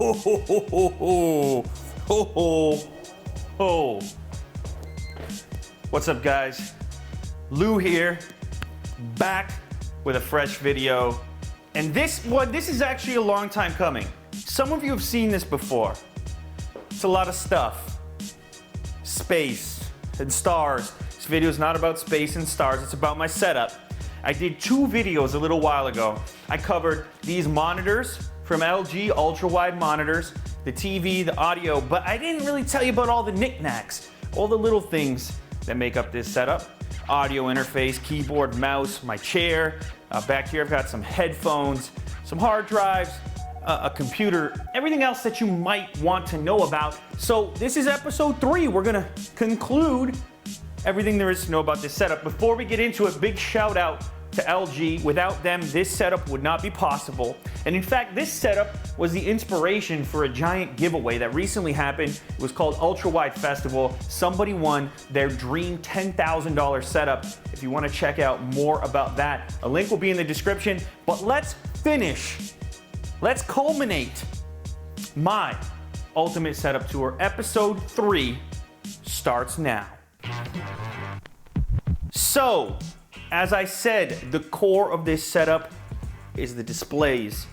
ho, ho, ho, ho, ho, ho, ho. What's up, guys? Lou here, back with a fresh video. And this is actually a long time coming. Some of you have seen this before. It's a lot of stuff. Space and stars. This video is not about space and stars, it's about my setup. I did 2 videos a little while ago. I covered these monitors from LG, ultra-wide monitors, the TV, the audio, but I didn't really tell you about all the knickknacks, all the little things that make up this setup. Audio interface, keyboard, mouse, my chair. Back here I've got some headphones, some hard drives, a computer, everything else that you might want to know about. So this is episode 3. We're gonna conclude everything there is to know about this setup. Before we get into it, big shout out to LG. Without them, this setup would not be possible. And in fact, this setup was the inspiration for a giant giveaway that recently happened. It was called Ultra Wide Festival. Somebody won their dream $10,000 setup. If you want to check out more about that, a link will be in the description. But let's finish. Let's culminate my ultimate setup tour. Episode 3 starts now. So, as I said, the core of this setup is the displays,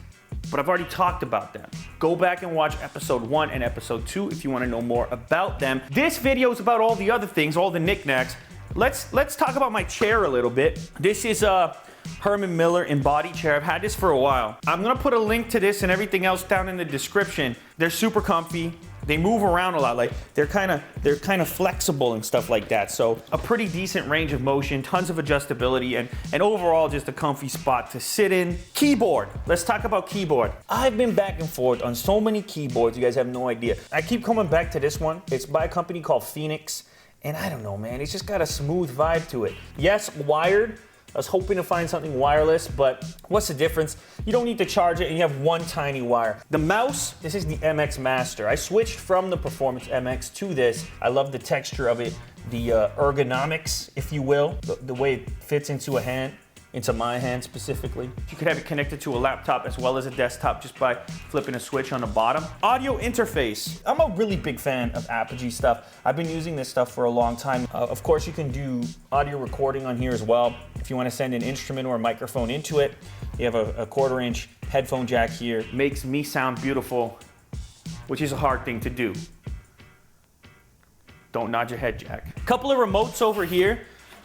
but I've already talked about them. Go back and watch episode 1 and episode 2 if you want to know more about them. This video is about all the other things, all the knickknacks. Let's talk about my chair a little bit. This is a Herman Miller Embody chair. I've had this for a while. I'm gonna put a link to this and everything else down in the description. They're super comfy. They move around a lot. Like they're kind of flexible and stuff like that. So a pretty decent range of motion, tons of adjustability, and overall just a comfy spot to sit in. Keyboard. Let's talk about keyboard. I've been back and forth on so many keyboards. You guys have no idea. I keep coming back to this one. It's by a company called Phoenix, and I don't know, man. It's just got a smooth vibe to it. Yes, wired. I was hoping to find something wireless, but what's the difference? You don't need to charge it and you have one tiny wire. The mouse, this is the MX Master. I switched from the Performance MX to this. I love the texture of it, the ergonomics, if you will, the way it fits into a hand, into my hand specifically. You could have it connected to a laptop as well as a desktop just by flipping a switch on the bottom. Audio interface. I'm a really big fan of Apogee stuff. I've been using this stuff for a long time. Of course, you can do audio recording on here as well. If you want to send an instrument or a microphone into it, you have a 1/4 inch headphone jack here. Makes me sound beautiful, which is a hard thing to do. Don't nod your head, Jack. Couple of remotes over here.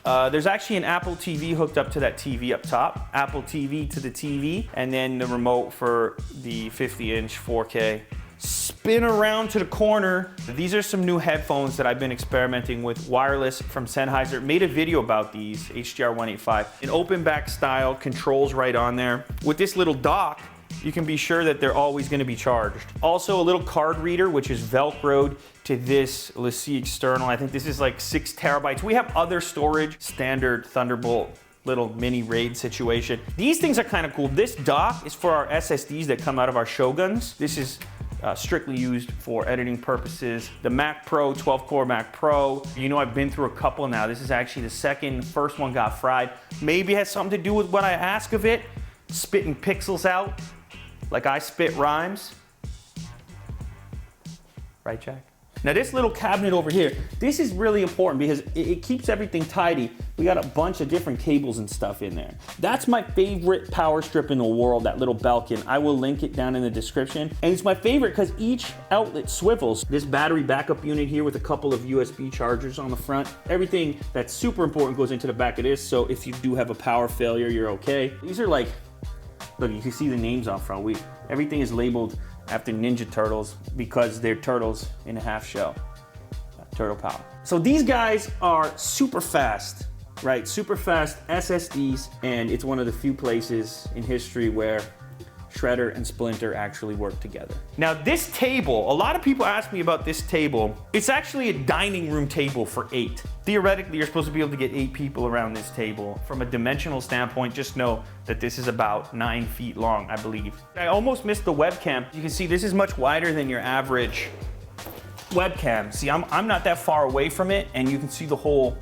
There's actually an Apple TV hooked up to that TV up top. Apple TV to the TV, and then the remote for the 50-inch 4K. Spin around to the corner. These are some new headphones that I've been experimenting with, wireless from Sennheiser. Made a video about these, HDR 185. An open back style, controls right on there. With this little dock, you can be sure that they're always going to be charged. Also a little card reader, which is Velcroed to this LaCie external. I think this is like 6 terabytes. We have other storage, standard Thunderbolt, little mini RAID situation. These things are kind of cool. This dock is for our SSDs that come out of our Shoguns. This is strictly used for editing purposes. The Mac Pro, 12-core Mac Pro. You know, I've been through a couple now. This is actually the second. First one got fried. Maybe it has something to do with what I ask of it. Spitting pixels out like I spit rhymes. Right, Jack? Now this little cabinet over here, this is really important because it keeps everything tidy. We got a bunch of different cables and stuff in there. That's my favorite power strip in the world, that little Belkin. I will link it down in the description. And it's my favorite because each outlet swivels. This battery backup unit here with a couple of USB chargers on the front. Everything that's super important goes into the back of this, so if you do have a power failure, you're okay. These are like, look, you can see the names on front. Everything is labeled after Ninja Turtles because they're turtles in a half shell. Turtle power. So these guys are super fast, right? Super fast SSDs, and it's one of the few places in history where Shredder and Splinter actually work together. Now this table, a lot of people ask me about this table. It's actually a dining room table for 8. Theoretically, you're supposed to be able to get 8 people around this table. From a dimensional standpoint, just know that this is about 9 feet long, I believe. I almost missed the webcam. You can see this is much wider than your average webcam. See, I'm not that far away from it, and you can see the whole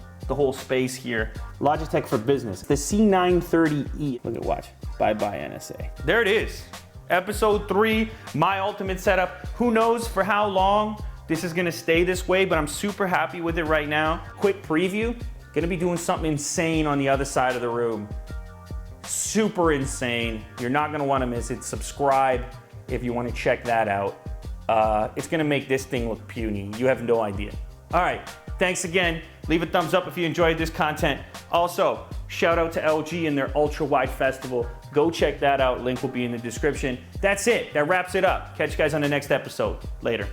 space here. Logitech for Business, the C930E. Look at, watch. Bye-bye NSA. There it is. Episode 3, my ultimate setup. Who knows for how long this is gonna stay this way, but I'm super happy with it right now. Quick preview, gonna be doing something insane on the other side of the room. Super insane. You're not gonna wanna miss it. Subscribe if you wanna check that out. It's gonna make this thing look puny. You have no idea. All right, thanks again. Leave a thumbs up if you enjoyed this content. Also, shout out to LG and their Ultra Wide Festival. Go check that out. Link will be in the description. That's it. That wraps it up. Catch you guys on the next episode. Later.